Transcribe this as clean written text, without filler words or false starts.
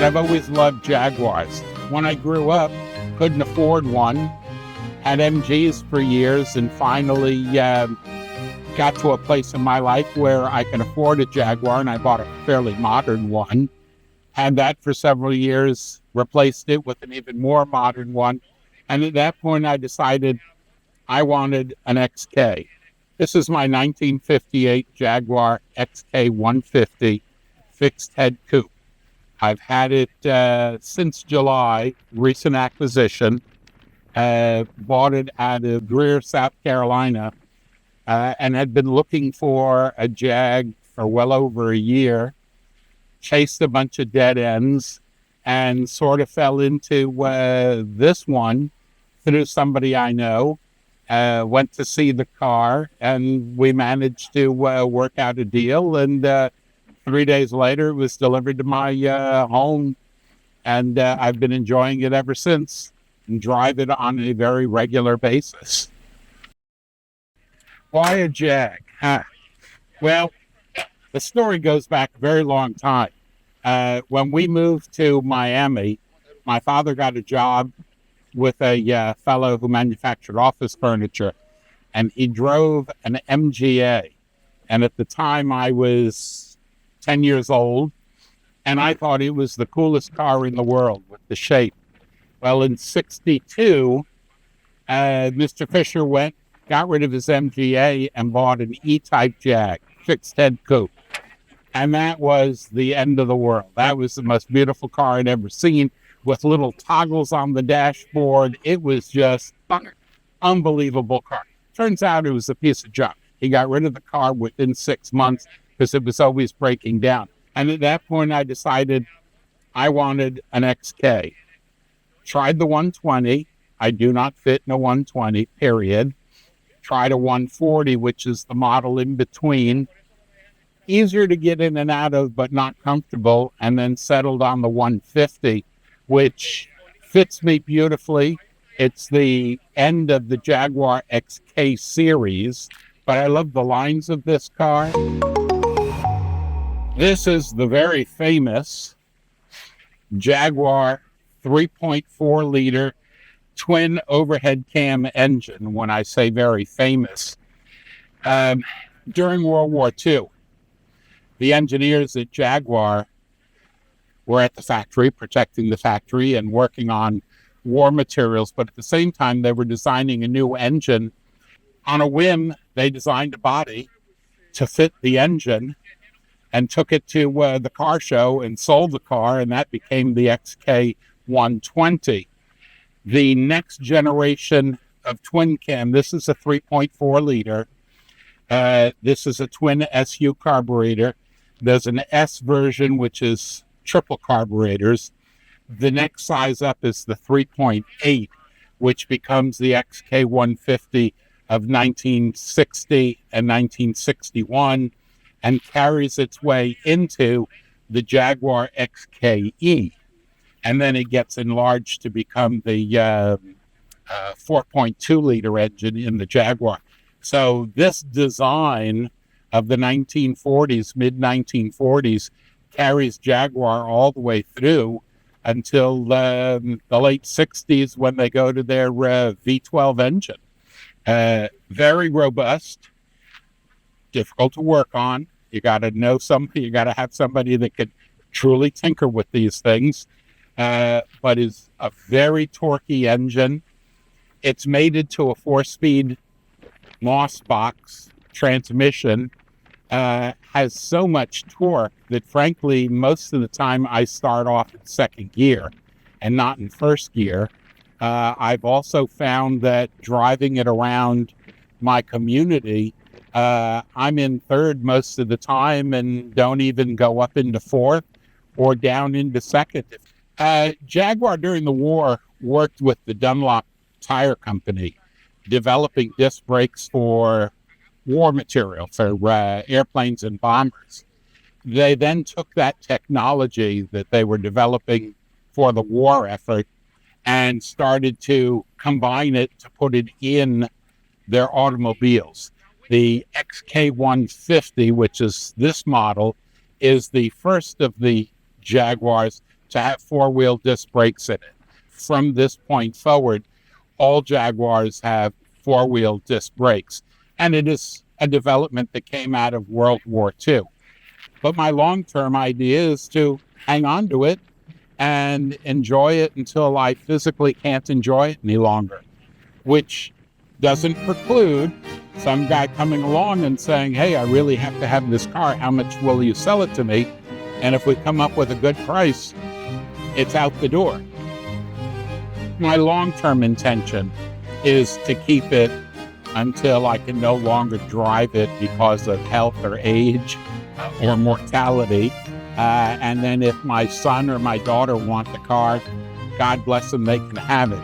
but I've always loved Jaguars. When I grew up, couldn't afford one, had MGs for years, and finally got to a place in my life where I can afford a Jaguar, and I bought a fairly modern one. Had that for several years, replaced it with an even more modern one, and at that point I decided I wanted an XK. This is my 1958 Jaguar XK 150 fixed head coupe. I've had it since July, recent acquisition. Bought it out of Greer, South Carolina, and had been looking for a Jag for well over a year. Chased a bunch of dead ends and sort of fell into this one through somebody I know. Went to see the car, and we managed to work out a deal, and 3 days later it was delivered to my home, and I've been enjoying it ever since and drive it on a very regular basis. Why a Jag? Well, the story goes back a very long time. When we moved to Miami, my father got a job with a fellow who manufactured office furniture, and he drove an MGA. And at the time I was 10 years old, and I thought it was the coolest car in the world with the shape. Well, in 62, Mr. Fisher got rid of his MGA and bought an E-type Jag, fixed head coupe. And that was the end of the world. That was the most beautiful car I'd ever seen, with little toggles on the dashboard. It was just an unbelievable car. Turns out it was a piece of junk. He got rid of the car within 6 months because it was always breaking down. And at that point, I decided I wanted an XK. Tried the 120. I do not fit in a 120, period. Tried a 140, which is the model in between. Easier to get in and out of, but not comfortable, and then settled on the 150, which fits me beautifully. It's the end of the Jaguar XK series, but I love the lines of this car. This is the very famous Jaguar 3.4 liter twin overhead cam engine. When I say very famous, during World War II, the engineers at Jaguar were at the factory, protecting the factory and working on war materials, but at the same time they were designing a new engine. On a whim, they designed a body to fit the engine and took it to the car show and sold the car, and that became the XK 120. The next generation of twin cam, this is a 3.4 liter. This is a twin SU carburetor. There's an S version, which is triple carburetors. The next size up is the 3.8, which becomes the XK 150 of 1960 and 1961, and carries its way into the Jaguar XKE. And then it gets enlarged to become the 4.2 liter engine in the Jaguar. So this design of the 1940s, mid-1940s, carries Jaguar all the way through until the late 60s, when they go to their V12 engine. Very robust, difficult to work on. You got to know somebody, you got to have somebody that could truly tinker with these things, but is a very torquey engine. It's mated to a 4-speed Moss box transmission. Has so much torque that, frankly, most of the time I start off in second gear and not in first gear. I've also found that driving it around my community, I'm in third most of the time and don't even go up into fourth or down into second. Jaguar during the war worked with the Dunlop Tire Company, developing disc brakes for war material, for airplanes and bombers. They then took that technology that they were developing for the war effort and started to combine it to put it in their automobiles. The XK150, which is this model, is the first of the Jaguars to have four-wheel disc brakes in it. From this point forward, all Jaguars have four-wheel disc brakes, and it is a development that came out of World War II. But my long-term idea is to hang on to it and enjoy it until I physically can't enjoy it any longer, which doesn't preclude some guy coming along and saying, hey, I really have to have this car. How much will you sell it to me? And if we come up with a good price, it's out the door. My long-term intention is to keep it until I can no longer drive it because of health or age or mortality. And then if my son or my daughter want the car, God bless them, they can have it.